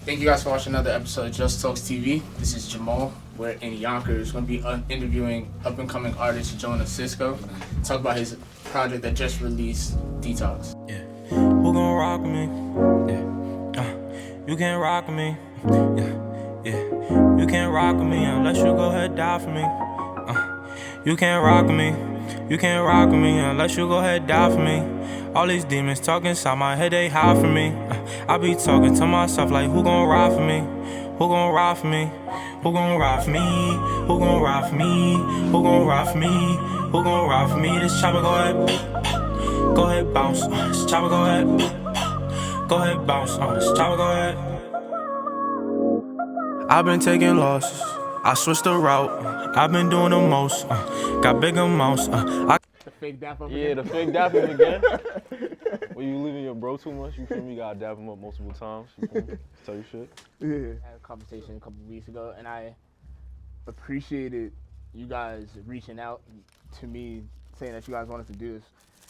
Thank you guys for watching another episode of Just Talks TV. This is Jamal. We're in Yonkers. We're going to be interviewing up-and-coming artist Jonah Cisco. Talk about his project that just released, Detox. Yeah. Who gon' rock me? Yeah. You can't rock me. Yeah. You can't rock me unless you go ahead die for me. You can't rock me. You can't rock me unless you go ahead die for me. All these demons talking inside my head, they hide from me. I be talking to myself like, who gon' ride for me? Who gon' ride for me? Who gon' ride for me? Who gon' ride for me? Who gon' ride for me? Who gon' ride for me? This chopper go ahead bounce. This chopper go ahead bounce. This chopper go ahead. I've been taking losses. I switched the route. I've been doing the most. Got big amounts. The fake dap up Yeah, again. the fake dap him again. When you leaving your bro too much, you feel me? You gotta dap him up multiple times. You feel me? Tell you shit. I had a conversation a couple of weeks ago, and I appreciated you guys reaching out to me, saying that you guys wanted to do this.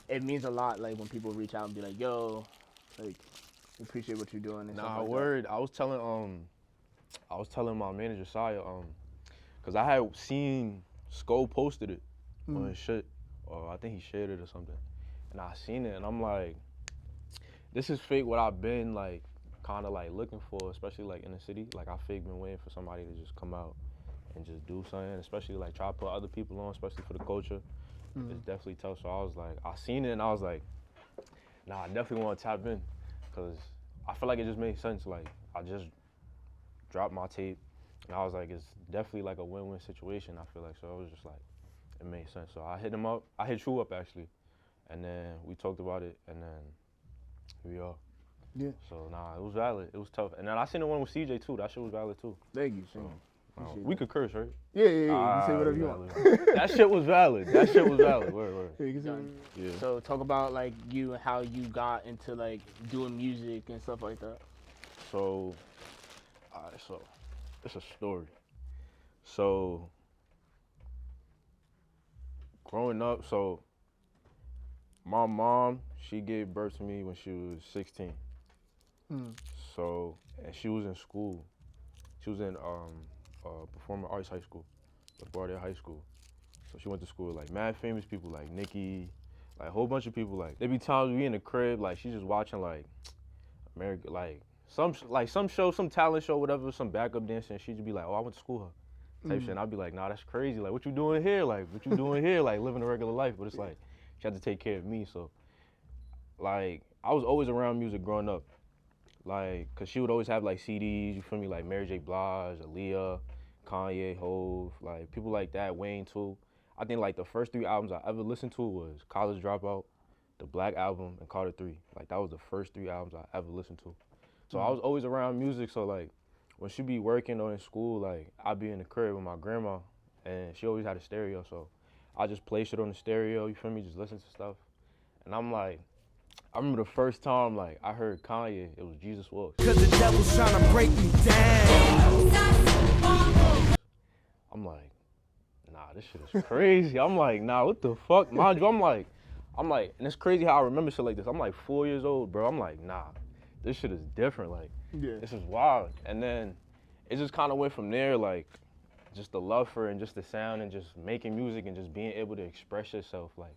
It means a lot, like, when people reach out and be like, yo, like, we appreciate what you're doing. And stuff Nah, like word. I was telling my manager Saya, cause I had seen Sko posted it on his shit, or I think he shared it or something, and I seen it, and I'm like, this is fake. What I've been like, kind of like looking for, especially like in the city. Like I fake been waiting for somebody to just come out and just do something, especially like try to put other people on, especially for the culture. It's definitely tough. So I was like, I seen it and I was like, nah, I definitely want to tap in, cause I feel like it just made sense. Like I just dropped my tape, and I was like, it's definitely like a win-win situation. I feel like, so it was just like, it made sense. So I hit him up. I hit you up actually, and then we talked about it, and then here we are. Yeah. So nah, it was valid. It was tough. And then I seen the one with CJ too. That shit was valid too. Thank you, So, Appreciate we that. could curse, right? Yeah. You can say whatever you want. That shit was valid. That shit was valid. Word. Yeah, you can say whatever. Yeah. So talk about like you and how you got into like doing music and stuff like that. So, alright, so it's a story. So, growing up, so my mom, she gave birth to me when she was 16. So, and she was in school. She was in Performing Arts High School, LaGuardia High School. So she went to school with like mad famous people like Nicki, like a whole bunch of people. Like there be times we in the crib, like she's just watching like America, like some show, some talent show, whatever, some backup dancing. She'd just be like, "Oh, I went to school with her," type shit. And I'd be like, "Nah, that's crazy. Like, what you doing here? Like, what you doing here? Like, living a regular life." But it's like she had to take care of me, so like I was always around music growing up. Like, cause she would always have like CDs, you feel me, like Mary J. Blige, Aaliyah, Kanye, Hove, like people like that, Wayne too. I think like the first 3 albums I ever listened to was College Dropout, the Black Album, and Carter 3. Like that was the first 3 albums I ever listened to. So I was always around music, so like when she be working or in school, like I'd be in the crib with my grandma, and she always had a stereo, so I just play shit on the stereo, you feel me, just listen to stuff. And I'm like, I remember the first time like I heard Kanye, it was Jesus Walks. Cause the devil's trying to break me down. I'm like, nah, this shit is crazy. I'm like, nah, what the fuck? Mind you, I'm like, and it's crazy how I remember shit like this. I'm like 4 years old, bro. I'm like, nah, this shit is different. Like, this is wild. And then it just kind of went from there, like, just the love for it and just the sound and just making music and just being able to express yourself, like,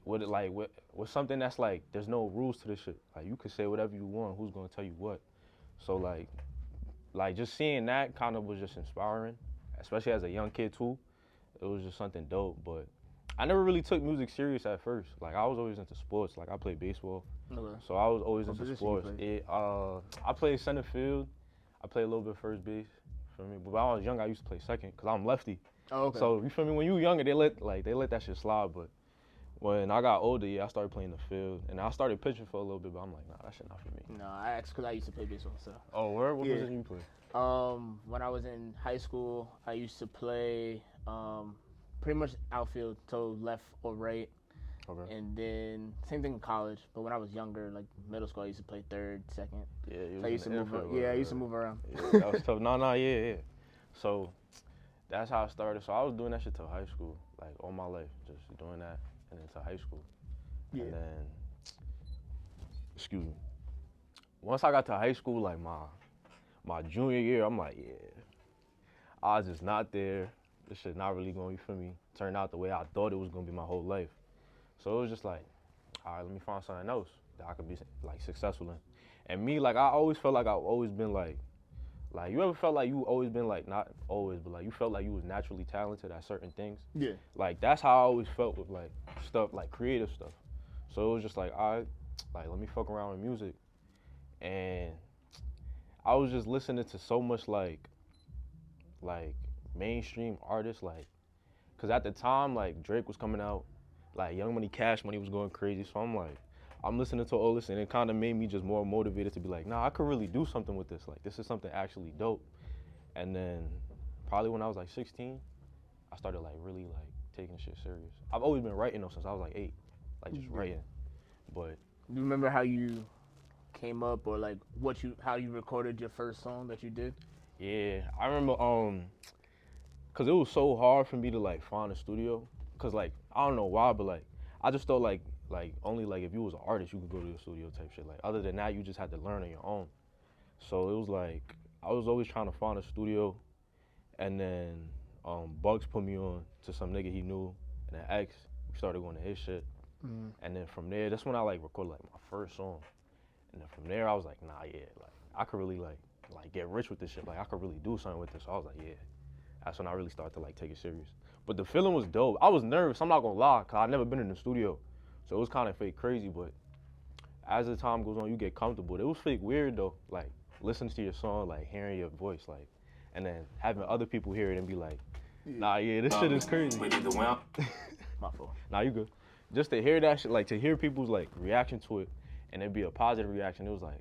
with something that's like, there's no rules to this shit. Like, you can say whatever you want. Who's gonna tell you what? So like just seeing that kind of was just inspiring, especially as a young kid too. It was just something dope. But I never really took music serious at first. Like I was always into sports. Like I played baseball, so I was always into sports. I played center field. I played a little bit first base. For me, but when I was young, I used to play second because I'm lefty. Oh, okay. So you feel me? When you were younger, they let that shit slide. But when I got older, yeah, I started playing the field, and I started pitching for a little bit. But I'm like, nah, that shit not for me. No, I asked because I used to play baseball. So. Oh, where? What position you play? When I was in high school, I used to play pretty much outfield, so left or right. Okay. And then same thing in college, but when I was younger, like middle school, I used to play third, second. Yeah, So I used to move. I used to move around. Yeah, that was tough. Yeah. So that's how I started. So I was doing that shit till high school, like all my life, just doing that, and then to high school. Yeah. And then, excuse me. Once I got to high school, like My junior year, I'm like, yeah, I was just not there. This shit not really gonna be for me. Turned out the way I thought it was gonna be my whole life. So it was just like, all right, let me find something else that I could be like successful in. And me, like I always felt like I've always been like you ever felt like you always been like, not always, but like you felt like you was naturally talented at certain things? Yeah. Like that's how I always felt with like stuff, like creative stuff. So it was just like, all right, like let me fuck around with music. And I was just listening to so much like mainstream artists, like, cause at the time like Drake was coming out, like Young Money, Cash Money was going crazy. So I'm like, I'm listening to all this, and it kind of made me just more motivated to be like, nah, I could really do something with this. Like, this is something actually dope. And then probably when I was like 16, I started like really like taking shit serious. I've always been writing though since I was like 8, like just writing. But Do you remember how you came up, or like how you recorded your first song that you did? yeah, I remember cause it was so hard for me to like find a studio. Cause like I don't know why, but like I just thought like only like if you was an artist you could go to the studio type shit. Like other than that you just had to learn on your own. So it was like I was always trying to find a studio, and then Bugs put me on to some nigga he knew, and then X, we started going to his shit. And then from there, that's when I like recorded like my first song. And then from there I was like, nah, yeah, like I could really like get rich with this shit. Like I could really do something with this. So I was like, yeah. That's when I really started to like take it serious. But the feeling was dope. I was nervous, I'm not gonna lie, cause I'd never been in the studio. So it was kind of fake crazy, but as the time goes on, you get comfortable. It was fake weird though, like listening to your song, like hearing your voice, like, and then having other people hear it and be like, nah, yeah, this shit is crazy. My fault. Nah, you good. Just to hear that shit, like to hear people's like reaction to it, and it be a positive reaction, it was like,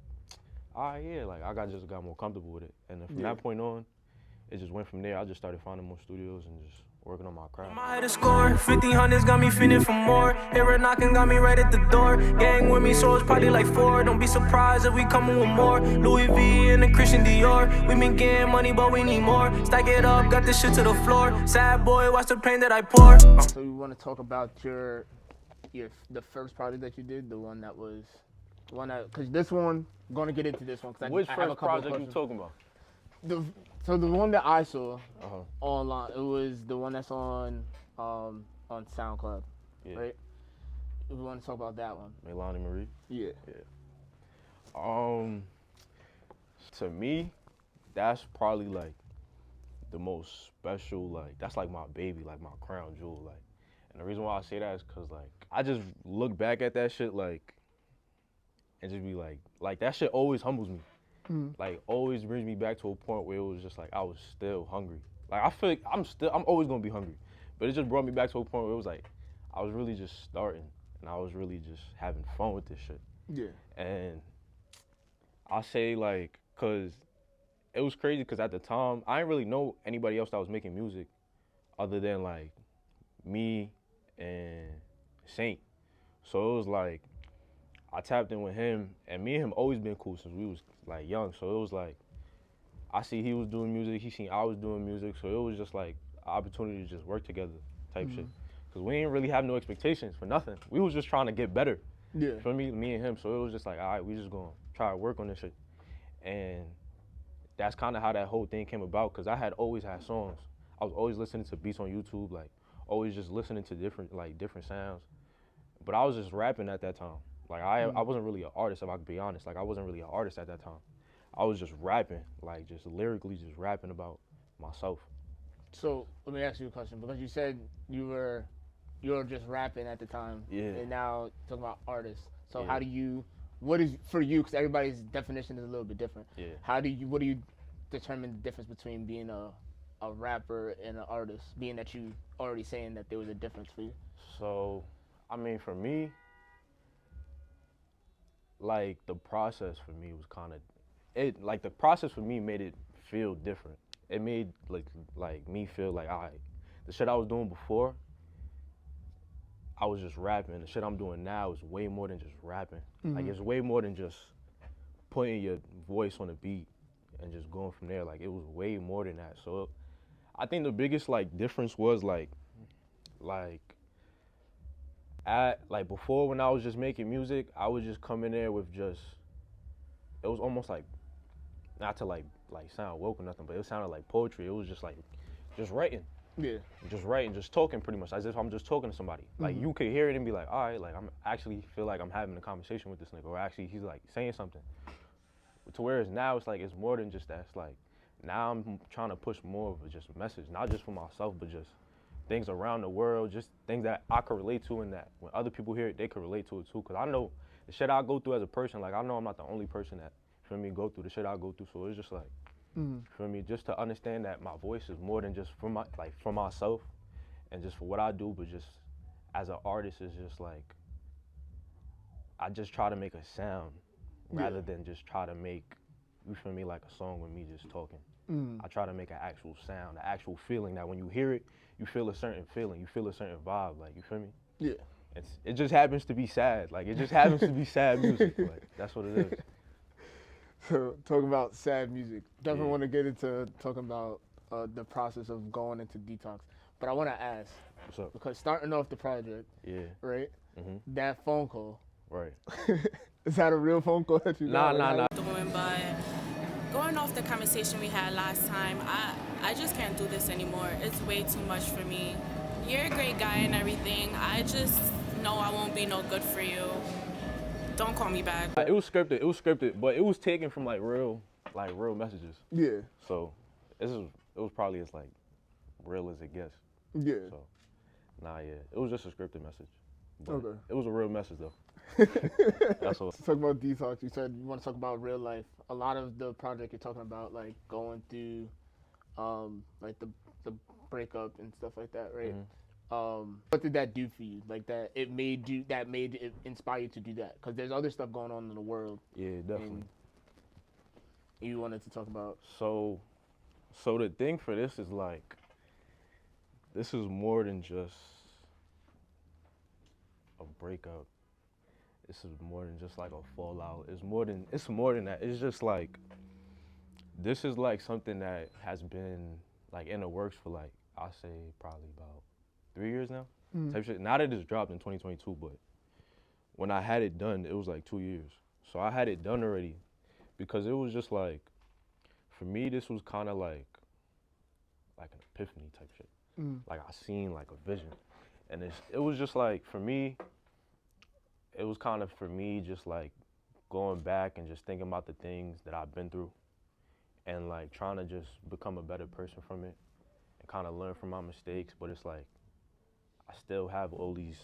ah, yeah, like I just got more comfortable with it. And then from that point on, it just went from there. I just started finding more studios and just working on my craft. I had a score, 50 hundreds got me feeling for more. Hear it knocking, got me right at the door. Gang with me, so it's probably like 4. Don't be surprised if we coming with more. Louis V and the Christian Dior. We been getting money, but we need more. Stack it up, got this shit to the floor. Sad boy, watch the pain that I pour. So you want to talk about the first project that you did, because this one, I'm gonna get into this one. Which I have a first couple project you talking about? So the one that I saw online, it was the one that's on SoundCloud, right? We want to talk about that one. Melanie Marie? Yeah. To me, that's probably like the most special, like that's like my baby, like my crown jewel, like. And the reason why I say that is cause like I just look back at that shit like and just be like that shit always humbles me. Like always brings me back to a point where it was just like I was still hungry. Like I feel like I'm always gonna be hungry. But it just brought me back to a point where it was like I was really just starting and I was really just having fun with this shit. Yeah. And I say like, cause it was crazy cause at the time I didn't really know anybody else that was making music other than like me and Saint. So it was like I tapped in with him, and me and him always been cool since we was like young. So it was like I see he was doing music, he seen I was doing music, so it was just like an opportunity to just work together type shit. Cause we didn't really have no expectations for nothing. We was just trying to get better. Yeah. For me and him. So it was just like, all right, we just gonna try to work on this shit. And that's kind of how that whole thing came about. Cause I had always had songs. I was always listening to beats on YouTube, like always just listening to different sounds. But I was just rapping at that time. Like I wasn't really an artist, if I could be honest. Like I wasn't really an artist at that time. I was just rapping, like just lyrically just rapping about myself. So let me ask you a question, because you said you were just rapping at the time, and now talking about artists. So how do you, what is for you? Because everybody's definition is a little bit different. Yeah. What do you determine the difference between being a rapper and an artist? Being that you already saying that there was a difference for you. So, I mean, for me, like the process for me was kind of the process for me made it feel different. It made like me feel like the shit I was doing before, I was just rapping. The shit I'm doing now is way more than just rapping. Like it's way more than just putting your voice on a beat and just going from there. Like it was way more than that. So I think the biggest like difference was like before, when I was just making music, I would just come in there with it was almost like not to like sound woke or nothing, but it sounded like poetry. It was just like, just writing. Yeah. Just writing, just talking pretty much, as if I'm just talking to somebody. Like you could hear it and be like, all right, like I'm actually feel like I'm having a conversation with this nigga, or actually he's like saying something. To whereas now it's like, it's more than just that. It's like, now I'm trying to push more of a just message, not just for myself, but just things around the world, just things that I could relate to, and that when other people hear it, they could relate to it too. Cause I know the shit I go through as a person, like I know I'm not the only person that, feel me, go through the shit I go through. So it's just like, for me, just to understand that my voice is more than just for my, like for myself and just for what I do, but just as an artist, is just like, I just try to make a sound rather than just try to make, you feel me, like a song with me just talking. I try to make an actual sound, an actual feeling that when you hear it, you feel a certain feeling, you feel a certain vibe, like, you feel me? Yeah. It just happens to be sad, like it just happens to be sad music, like that's what it is. So talking about sad music, definitely want to get into talking about the process of going into detox. But I want to ask, What's up? because starting off the project, right? That phone call, Right. is that a real phone call that you got? Nah. Doing, but going off the conversation we had last time, I just can't do this anymore. It's way too much for me. You're a great guy and everything. I just know I won't be no good for you. Don't call me back. It was scripted, but it was taken from like real messages. Yeah. So it was probably as like real as it gets. Yeah. So it was just a scripted message. But Okay. It was a real message though. That's all. Talk about detox. You said you want to talk about real life. A lot of the project you're talking about, like going through, like the breakup and stuff like that, right? What did that do for you? Like that it made it inspire you to do that? Because there's other stuff going on in the world. Yeah, definitely. And you wanted to talk about. So the thing for this is like, this is more than just a breakup. This is more than just like a fallout. It's more than that. It's just like, this is like something that has been like in the works for like, I say probably about 3 years now. Type shit. Now that it's dropped in 2022, but when I had it done, it was like 2 years. So I had it done already, because it was just like, for me, this was kind of like an epiphany type shit. Like I seen like a vision, and it was just like, for me, it was kind of for me just like going back and just thinking about the things that I've been through, and like trying to just become a better person from it, and kind of learn from my mistakes. But it's like, I still have all these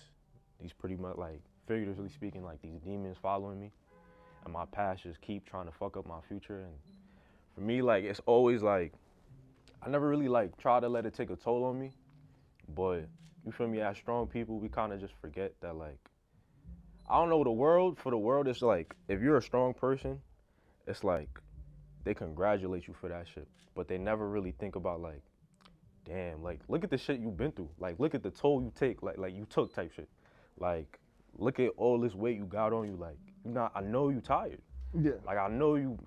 pretty much, like, figuratively speaking, like these demons following me, and my past just keep trying to fuck up my future. And for me, like, it's always like, I never really like try to let it take a toll on me, but you feel me, as strong people, we kind of just forget that, like, I don't know, for the world, it's like, if you're a strong person, it's like, they congratulate you for that shit, but they never really think about like, damn, like, look at the shit you've been through. Like, look at the toll you take, like you took type shit. Like, look at all this weight you got on you. Like, I know you tired. Yeah. Like, I know you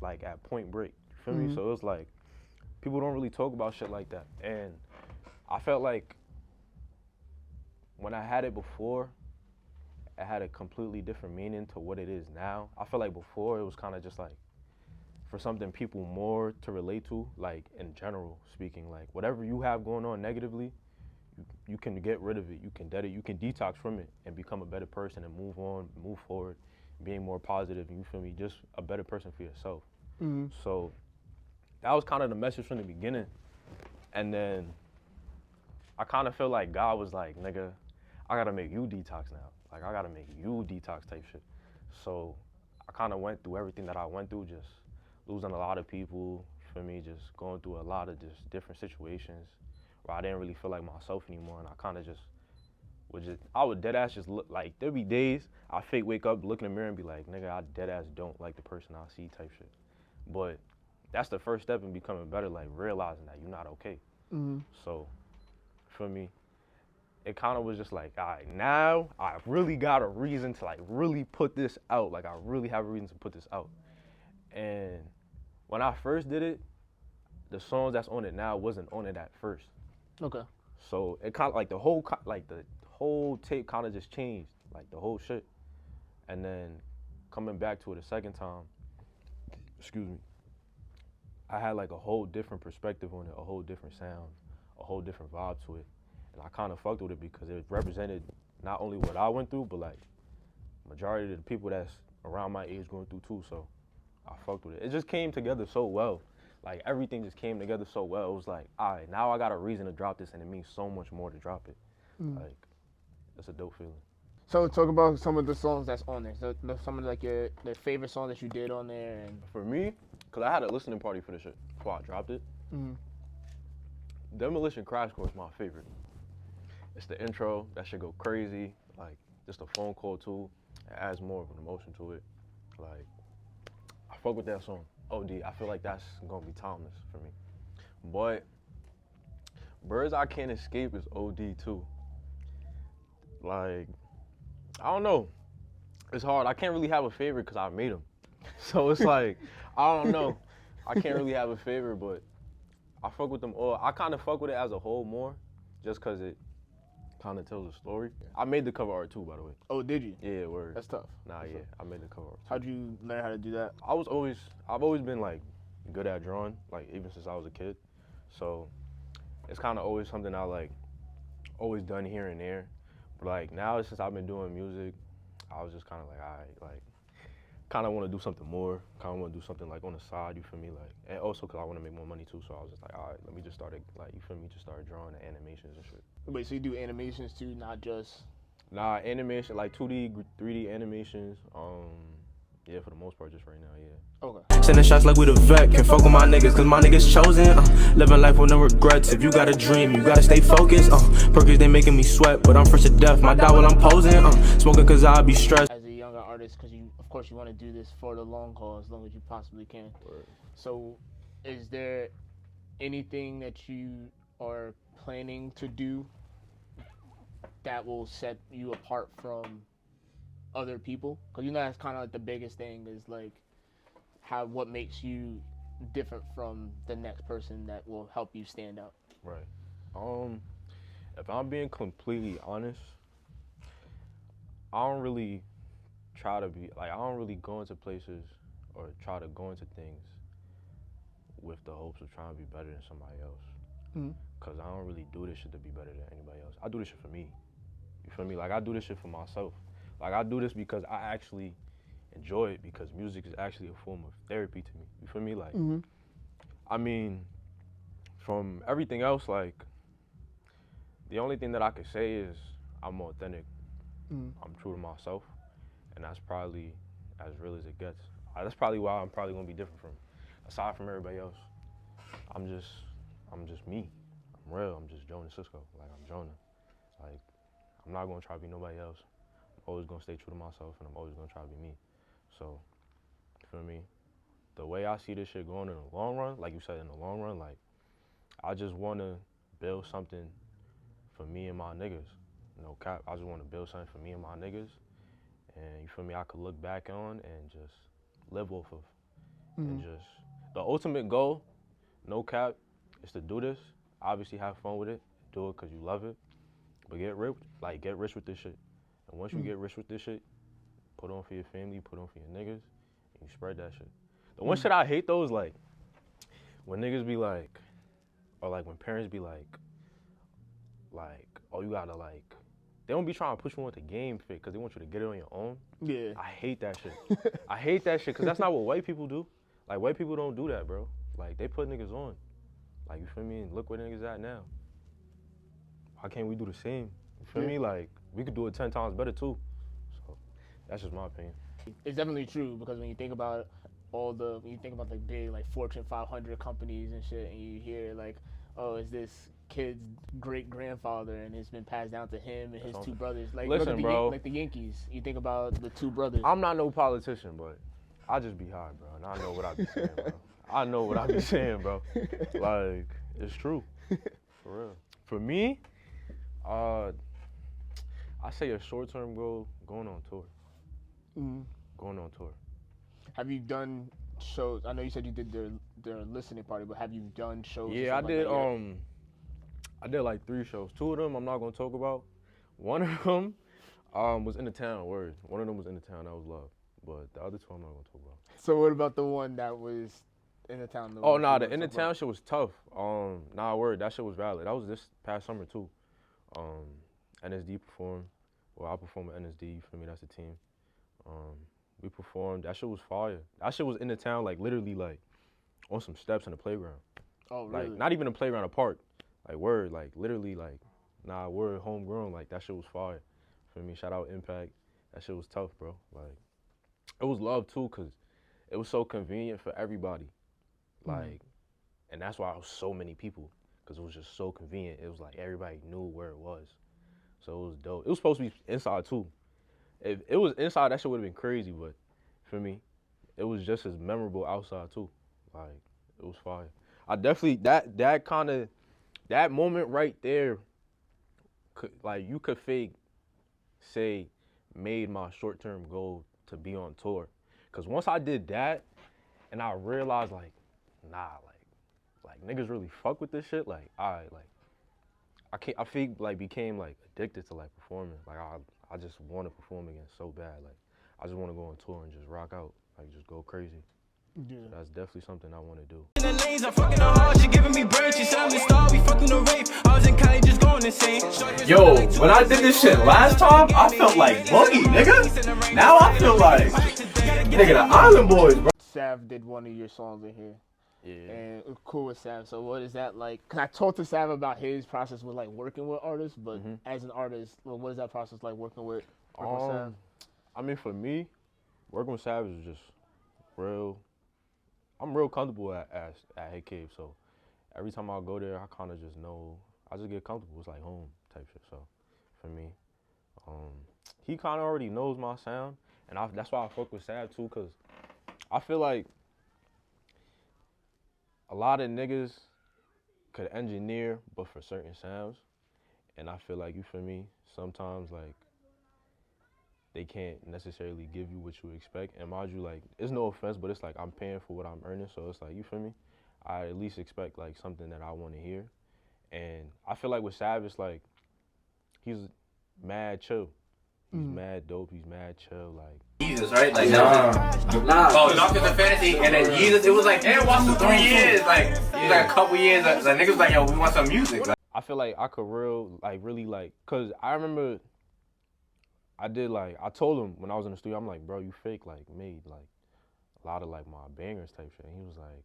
like at point break. You feel me? So it's like, people don't really talk about shit like that. And I felt like when I had it before, it had a completely different meaning to what it is now. I feel like before it was kind of just like, for something people more to relate to, like in general speaking, like whatever you have going on negatively, you can get rid of it, you can detox from it and become a better person and move on, move forward, being more positive, you feel me, just a better person for yourself. So that was kind of the message from the beginning. And then I kind of feel like God was like, nigga, I gotta make you detox now. Like, I gotta make you detox type shit. So I kind of went through everything that I went through, just losing a lot of people, for me, just going through a lot of just different situations where I didn't really feel like myself anymore. And I kind of just I would dead ass just look, like, there'd be days I fake wake up, look in the mirror and be like, nigga, I dead ass don't like the person I see type shit. But that's the first step in becoming better, like realizing that you're not okay. So for me, it kind of was just like, all right, now I really got a reason to like really put this out. Like, I really have a reason to put this out. And when I first did it, the songs that's on it now wasn't on it at first. Okay. So it kind of like the whole tape kind of just changed, like the whole shit. And then coming back to it a second time, excuse me, I had like a whole different perspective on it, a whole different sound, a whole different vibe to it. And I kind of fucked with it because it represented not only what I went through, but like majority of the people that's around my age going through too. So I fucked with it. It just came together so well. Like everything just came together so well. It was like, all right, now I got a reason to drop this, and it means so much more to drop it. Like, it's a dope feeling. So talk about some of the songs that's on there. So some of like the favorite song that you did on there. And For me, cause I had a listening party for this shit before I dropped it. Demolition Crash Course is my favorite. It's the intro. That shit go crazy. Like just a phone call too. It adds more of an emotion to it. Like I fuck with that song. OD. I feel like that's gonna be timeless for me. But Birds I Can't Escape is OD too. Like I don't know. It's hard. I can't really have a favorite because I made them. So it's like I don't know. I can't really have a favorite, but I fuck with them all. I kind of fuck with it as a whole more, just because it kind of tells a story. I made the cover art too, by the way. oh, did you? Yeah, word. That's tough. Nah, yeah, I made the cover art too. How'd you learn how to do that? I've always been like good at drawing, like even since I was a kid. So it's kind of always something I like, always done here and there. But like now, since I've been doing music, I was just kind of like, all right, like, kind of want to do something more. Kind of want to do something like on the side, you feel me? Like, and also because I want to make more money too. So I was just like, all right, let me just start like, you feel me? Just start drawing the animations and shit. Wait, so you do animations too, not just? Nah, animation, like 2D, 3D animations. Yeah, for the most part, just right now, yeah. Okay. Sending shots like we the vet. Can fuck with my niggas, cause my niggas chosen. Living life with no regrets. If you got a dream, you gotta stay focused. Perkins, they making me sweat, but I'm fresh to death. My die while I'm posing. Smoking cause I be stressed. As a younger artist, because you, of course, you want to do this for the long haul as long as you possibly can. Word. So, is there anything that you are planning to do that will set you apart from other people? Because you know that's kind of like the biggest thing is like what makes you different from the next person that will help you stand out. Right. If I'm being completely honest, I don't really try to be like I don't really go into places or try to go into things with the hopes of trying to be better than somebody else. Cause I don't really do this shit to be better than anybody else. I do this shit for me. You feel me? Like I do this shit for myself. Like I do this because I actually enjoy it because music is actually a form of therapy to me. You feel me? Like, I mean, from everything else, like, the only thing that I could say is I'm authentic. I'm true to myself, and that's probably as real as it gets. That's probably why I'm probably gonna be different from, aside from everybody else. I'm just me. I'm real. I'm just Jonah Cisco. Like I'm Jonah. Like I'm not gonna try to be nobody else. I'm always gonna stay true to myself, and I'm always gonna try to be me. So, you feel me? The way I see this shit going in the long run, like you said, in the long run, like I just wanna build something for me and my niggas. No cap. I just wanna build something for me and my niggas, and you feel me? I could look back on and just live off of, and just the ultimate goal, no cap, is to do this. Obviously, have fun with it. Do it because you love it. But get rich with this shit. And once you get rich with this shit, put on for your family, put on for your niggas, and you spread that shit. The one shit I hate though is like, when niggas be like, or like when parents be like, oh you gotta like, they don't be trying to push you into game fit because they want you to get it on your own. Yeah. I hate that shit. I hate that shit because that's not what white people do. Like white people don't do that, bro. Like they put niggas on. Like you feel me? And look where niggas at now. Why can't we do the same? You feel me? Like we could do it 10 times better too. So that's just my opinion. It's definitely true because when you think about when you think about like big like Fortune 500 companies and shit, and you hear like, oh, is this kid's great grandfather and it's been passed down to him and his two brothers. Like listen, look at bro. Like the Yankees. You think about the two brothers. I'm not no politician, but I just be high, bro, and I know what I be saying, bro. I know what I be saying, bro. Like it's true, for real. For me, I say a short-term goal, going on tour. Going on tour. Have you done shows? I know you said you did their listening party, but have you done shows? Yeah, I did. I did like 3 shows. 2 of them I'm not gonna talk about. One of them was in the town. Word. One of them was in the town. That was love. but the other two I'm not gonna talk about. So what about the one that was in the town? Oh, nah, the in the town shit was tough. Nah, word, that shit was valid. That was this past summer too. NSD performed. Well, I performed at NSD, you feel me? That's the team. We performed. That shit was fire. That shit was in the town, like literally, like on some steps in the playground. Oh, really? Like not even a playground, a park. Like word, like literally, like nah, word, homegrown. Like that shit was fire. Feel me? Shout out Impact. That shit was tough, bro. Like it was love too, cause it was so convenient for everybody. Like, and that's why it was so many people, cause it was just so convenient. It was like everybody knew where it was, so it was dope. It was supposed to be inside too. If it was inside, that shit would have been crazy, but for me, it was just as memorable outside too. Like, it was fire. I definitely, that moment right there, like, you could fake say made my short-term goal to be on tour. Cause once I did that, and I realized like, nah, like niggas really fuck with this shit. Like, I feel like became like addicted to like performing. Like I just want to perform again so bad. Like I just want to go on tour and just rock out, like just go crazy. Yeah. So that's definitely something I want to do. In the lanes, I'm fucking her hard, she giving me brains, she said I'm a star, we fucking the rape. I was in Cali just going insane. Yo, when I did this shit last time, I felt like Boogie, nigga. Now I feel like nigga the Island Boys, bro. Sav did one of your songs in here. Yeah. And it was cool with Sav. So what is that like? Cause I talked to Sav about his process with like working with artists, but as an artist, well, what is that process like working with Sav? I mean, for me, working with Sav is just real. I'm real comfortable at Head Cave, so every time I go there, I kind of just know, I just get comfortable. It's like home type shit. So for me, he kind of already knows my sound, and that's why I fuck with Sav too, cause I feel like a lot of niggas could engineer, but for certain sounds, and I feel like, you feel me, sometimes like they can't necessarily give you what you expect. And mind you, like, it's no offense, but it's like I'm paying for what I'm earning, so it's like, you feel me? I at least expect like something that I want to hear. And I feel like with Sav, it's like he's mad chill. He's mad dope. He's mad chill. Like Jesus, right? Like oh, Yonkers and Fantasy, and then Jesus. It was like, and watched for 3 years. Like it was like a couple years. Like niggas was like, yo, we want some music. Like, I feel like I could really like, cause I remember I told him when I was in the studio, I'm like, bro, you fake like made like a lot of like my bangers type shit. And he was like,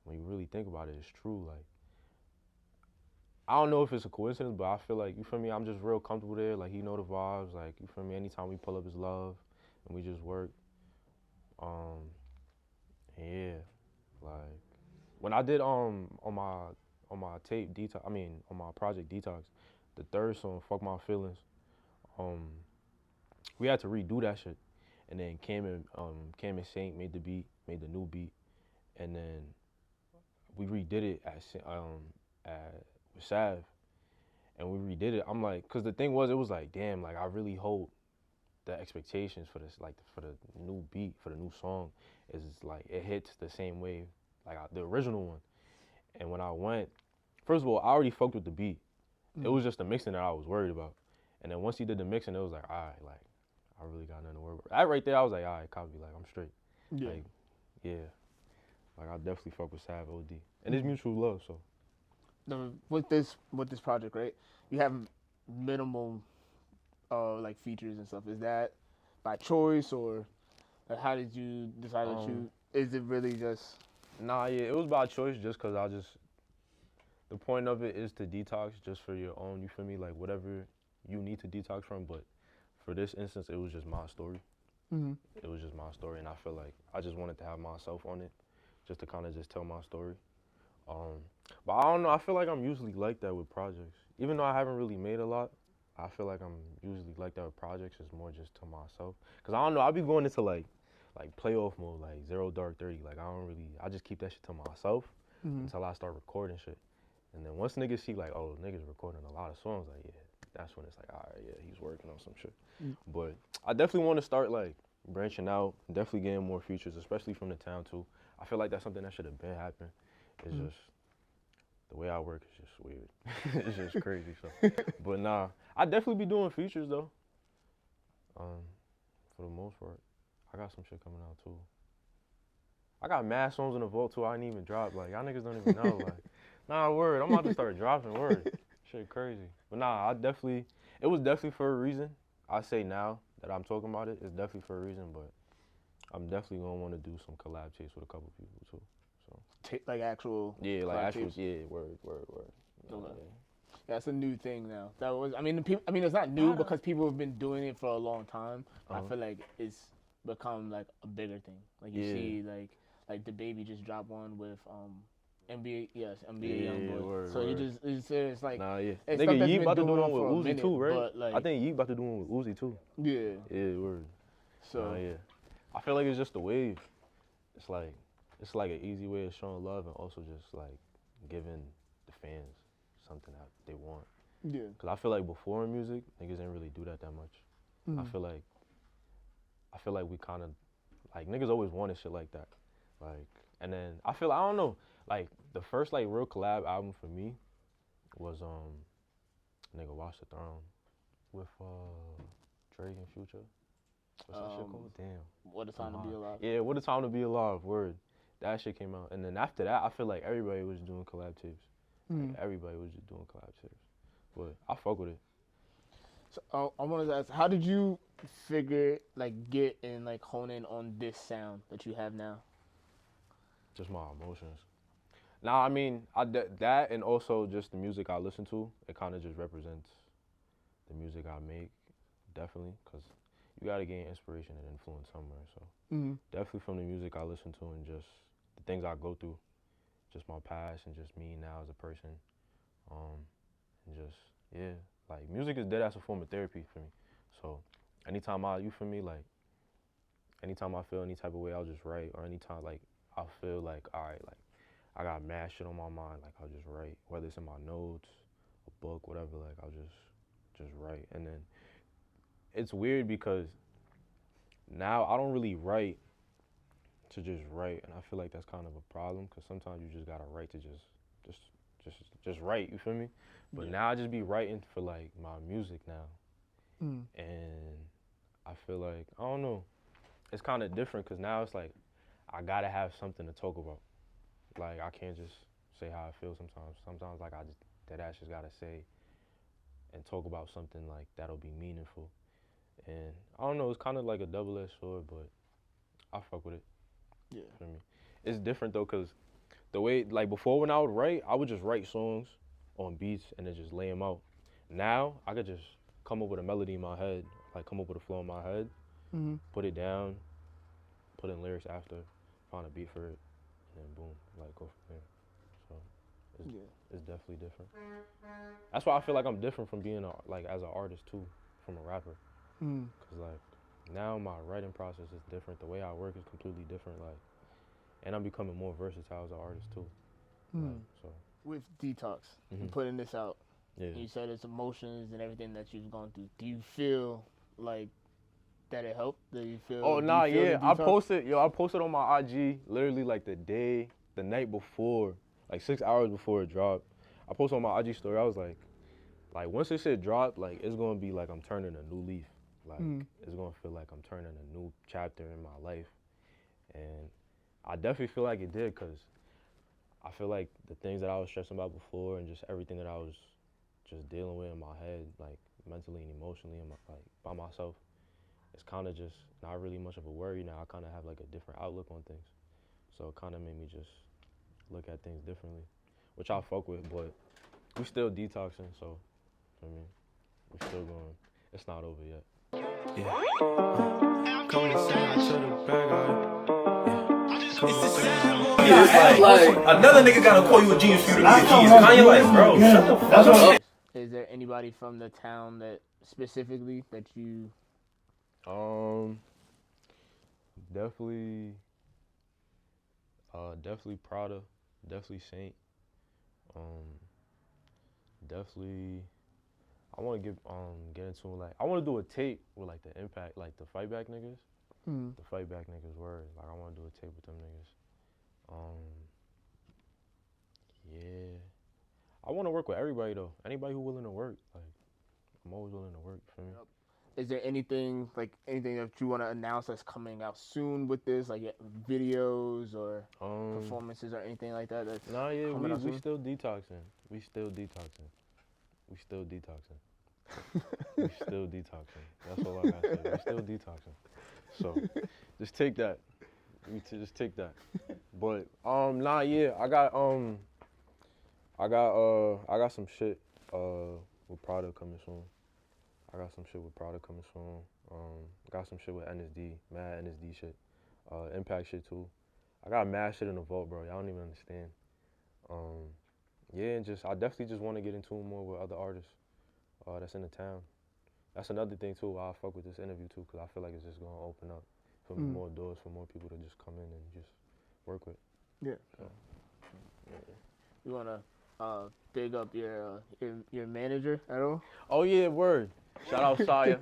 when you really think about it, it's true. Like, I don't know if it's a coincidence, but I feel like, you feel me, I'm just real comfortable there. Like, he know the vibes. Like, you feel me, anytime we pull up his love and we just work. Yeah, like when I did on my tape Detox, on my project Detox, the third song, Fuck My Feelings, we had to redo that shit. And then Cam and Saint made the beat, made the new beat, and then we redid it with Sav, and we redid it. I'm like, cause the thing was, it was like, damn, like I really hope the expectations for this, like for the new beat, for the new song, is like it hits the same way like the original one. And when I went, first of all, I already fucked with the beat. It was just the mixing that I was worried about. And then once he did the mixing, it was like, all right, like I really got nothing to worry about. That right there, I was like, all right, copy, like I'm straight. Yeah. Like, yeah. Like I definitely fuck with Sav OD. And it's mutual love, so. With this project, right? You have minimal like features and stuff. Is that by choice, or like, how did you decide to choose? Is it really just? Nah, yeah, it was by choice, just cause the point of it is to detox just for your own, you feel me? Like whatever you need to detox from, but for this instance, it was just my story. It was just my story, and I feel like I just wanted to have myself on it, just to kind of just tell my story. But I don't know, I feel like I'm usually like that with projects. Even though I haven't really made a lot, I feel like I'm usually like that with projects. It's more just to myself. Cause I don't know, I be going into like playoff mode, like 0 Dark 30. Like I just keep that shit to myself until I start recording shit. And then once niggas see like, oh, niggas recording a lot of songs, like, yeah, that's when it's like, all right, yeah, he's working on some shit. But I definitely want to start like branching out, definitely getting more features, especially from the town too. I feel like that's something that should have been happening. It's just, the way I work is just weird. It's just crazy, so. But nah, I definitely be doing features though. For the most part. I got some shit coming out too. I got mad songs in the vault too. I didn't even drop. Like y'all niggas don't even know. Like, nah, word. I'm about to start dropping word. Shit, crazy. But nah, it was definitely for a reason. I say now that I'm talking about it, it's definitely for a reason. But I'm definitely gonna want to do some collab tapes with a couple people too. So like actual. yeah, like collab actual. tapes? Yeah, word. Okay. Yeah, it's a new thing now. That was, I mean, it's not new because people have been doing it for a long time. I feel like it's become like a bigger thing. Like you see, like the baby just dropped one with NBA Youngboy. Word, so word. it's like Nah, yeah. it's Nigga, stuff that's Yeet been about to do going one on with for a Uzi minute, too, right? but like I think Yeet about to do one with Uzi too. yeah. Yeah, word. So Nah, yeah. I feel like it's just a wave. It's like an easy way of showing love and also just like giving the fans something that they want. yeah. Cause I feel like before in music, niggas didn't really do that much. I feel like we kind of like niggas always wanted shit like that. Like, and then I don't know, like the first like real collab album for me was nigga Watch the Throne with Drake and Future. What's that shit called? Damn. What a time to be alive. Yeah, What a Time to Be Alive, word. That shit came out. And then after that, I feel like everybody was doing collab tapes. Like, everybody was just doing collab tapes. But I fuck with it. So I wanted to ask, how did you get and like hone in on this sound that you have now? Just my emotions. Nah, I mean, that and also just the music I listen to, it kind of just represents the music I make, definitely, because you got to gain inspiration and influence somewhere. So definitely from the music I listen to and just the things I go through, just my past and just me now as a person. And just, yeah, like music is dead as a form of therapy for me. So anytime anytime I feel any type of way, I'll just write. Or anytime like I feel like, all right, like I got mad shit on my mind, like I'll just write. Whether it's in my notes, a book, whatever, like I'll just write. And then it's weird because now I don't really write to just write, and I feel like that's kind of a problem because sometimes you just gotta write to just write. You feel me? But now I just be writing for like my music now, and I feel like I don't know. It's kind of different because now it's like I gotta have something to talk about. Like I can't just say how I feel sometimes. Sometimes like I just gotta say and talk about something like that'll be meaningful. And I don't know, it's kind of like a double-edged sword, but I fuck with it. Yeah. For me, it's different though, cause the way like before when I would write, I would just write songs on beats and then just lay them out. Now I could just come up with a melody in my head, like come up with a flow in my head, put it down, put in lyrics after, find a beat for it, and then boom, like go from there. So it's definitely different. That's why I feel like I'm different from being as an artist too, from a rapper. Cause like now my writing process is different. The way I work is completely different. Like, and I'm becoming more versatile as an artist too. Like, so With Detox and putting this out, you said it's emotions and everything that you've gone through. Do you feel like that it helped? Do you feel? Oh nah, yeah. I posted on my IG literally like the night before, like 6 hours before it dropped. I posted on my IG story. I was like once this shit dropped, like it's gonna be like I'm turning a new leaf. Like it's gonna feel like I'm turning a new chapter in my life, and I definitely feel like it did, cause I feel like the things that I was stressing about before and just everything that I was just dealing with in my head, like mentally and emotionally, and like by myself, it's kind of just not really much of a worry now. I kind of have like a different outlook on things, so it kind of made me just look at things differently, which I fuck with, but we still detoxing, so I mean, we're still going. It's not over yet. Yeah. Come to say I to the bag It's like another nigga gotta call you a genius for you to be a genius. Kanye like, bro, shut the fuck up. Is there anybody from the town that specifically that you? Definitely Prada, definitely Saint, definitely. I want to get into like I want to do a tape with like the Impact, like the Fight Back niggas, the Fight Back niggas word. Like I want to do a tape with them niggas. Yeah, I want to work with everybody though. Anybody who willing to work, like I'm always willing to work. For me. is there anything that you want to announce that's coming out soon with this, like videos or performances or anything like that? That's Nah, yeah, coming out we soon? still detoxing. We still detoxing. We still detoxing. We still detoxing. That's all I gotta say. We still detoxing. So, just take that. Just take that. But nah, yeah, I got some shit with product coming soon. Got some shit with NSD, mad NSD shit, Impact shit too. I got mad shit in the vault, bro. Y'all don't even understand. Yeah, and I definitely just want to get in tune more with other artists that's in the town. That's another thing too. Why I fuck with this interview too, cause I feel like it's just gonna open up for more doors for more people to just come in and just work with. Yeah. You wanna big up your manager at all? Oh yeah, word. Shout out Saya.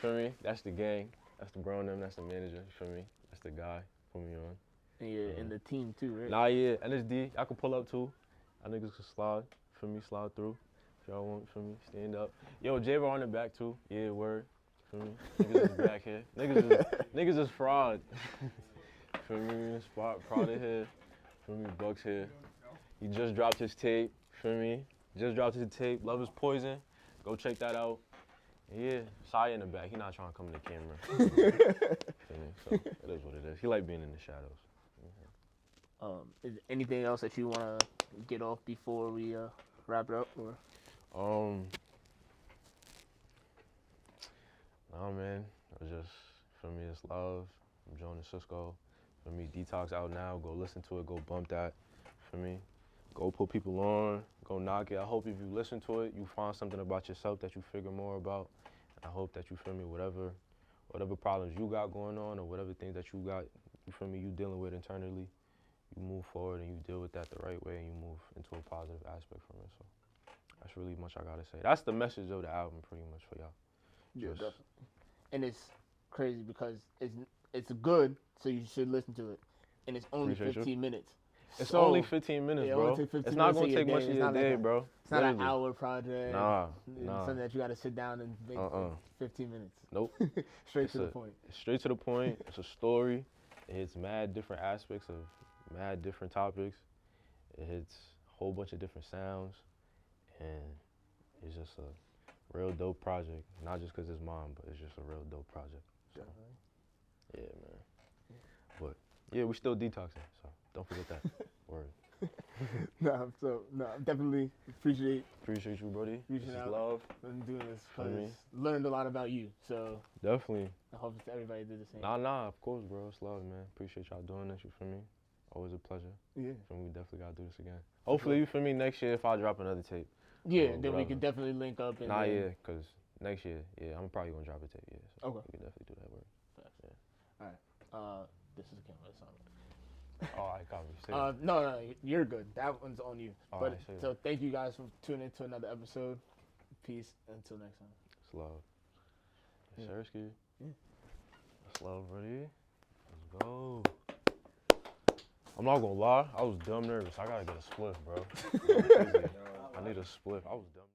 Feel me? That's the gang. That's the bro and them. That's the manager. Feel me? That's the guy. Put me on. And you're in the team too, right? Nah, yeah. NSD. I can pull up too. Y'all niggas can slide. Feel me? Slide through. If y'all want. Feel me? Stand up. Yo, J-Bar on the back too. Yeah, word. Feel me? Niggas is back here. Niggas is fraud. Feel me? Spot Prada here. Feel me? Bucks here. He just dropped his tape. Feel me? Just dropped his tape. Love is Poison. Go check that out. Yeah, Saya in the back. He not trying to come in the camera. Feel me? So it is what it is. He like being in the shadows. Is there anything else that you wanna get off before we wrap it up, or? Nah, man. For me, it's love. I'm Jonah Cisco. For me, Detox Out Now. Go listen to it. Go bump that. For me, go put people on. Go knock it. I hope if you listen to it, you find something about yourself that you figure more about. I hope that you feel me, whatever problems you got going on or whatever things that you got, you feel me, you dealing with internally, you move forward and you deal with that the right way and you move into a positive aspect from it. So that's really much I gotta say. That's the message of the album pretty much for y'all. Yeah, definitely. And it's crazy because it's good, so you should listen to it. And it's only 15 minutes. It's only 15 minutes, bro. It's not gonna take much of your day, bro. It's not an hour project. Nah. Something that you gotta sit down and make 15 minutes. Nope. Straight to the point. Straight to the point. It's a story. It hits mad different aspects of mad different topics. It hits a whole bunch of different sounds. And it's just a real dope project. Not just because it's mine, but it's just a real dope project. So, yeah, man. But, yeah, we still detoxing, so don't forget that. Word. Definitely appreciate you, buddy. Reaching out love. and doing this. Learned a lot about you, so definitely. I hope everybody did the same. Nah, of course, bro. It's love, man. Appreciate y'all doing this. You feel me? Always a pleasure. Yeah. Feel me? We definitely gotta do this again. Hopefully, you feel me? Next year, if I drop another tape. Yeah, then we can definitely link up. And yeah, cause next year, I'm probably gonna drop a tape. Yeah. So okay. We can definitely do that work. Yeah. All right. This is a camera song. All right, copy. No, you're good. That one's on you. So thank you guys for tuning in to another episode. Peace. Until next time. It's love. Yes, sir, Ski. Yeah. It's love, buddy. Let's go. I'm not gonna lie. I was dumb nervous. I gotta get a spliff, bro. I need a spliff. I was dumb.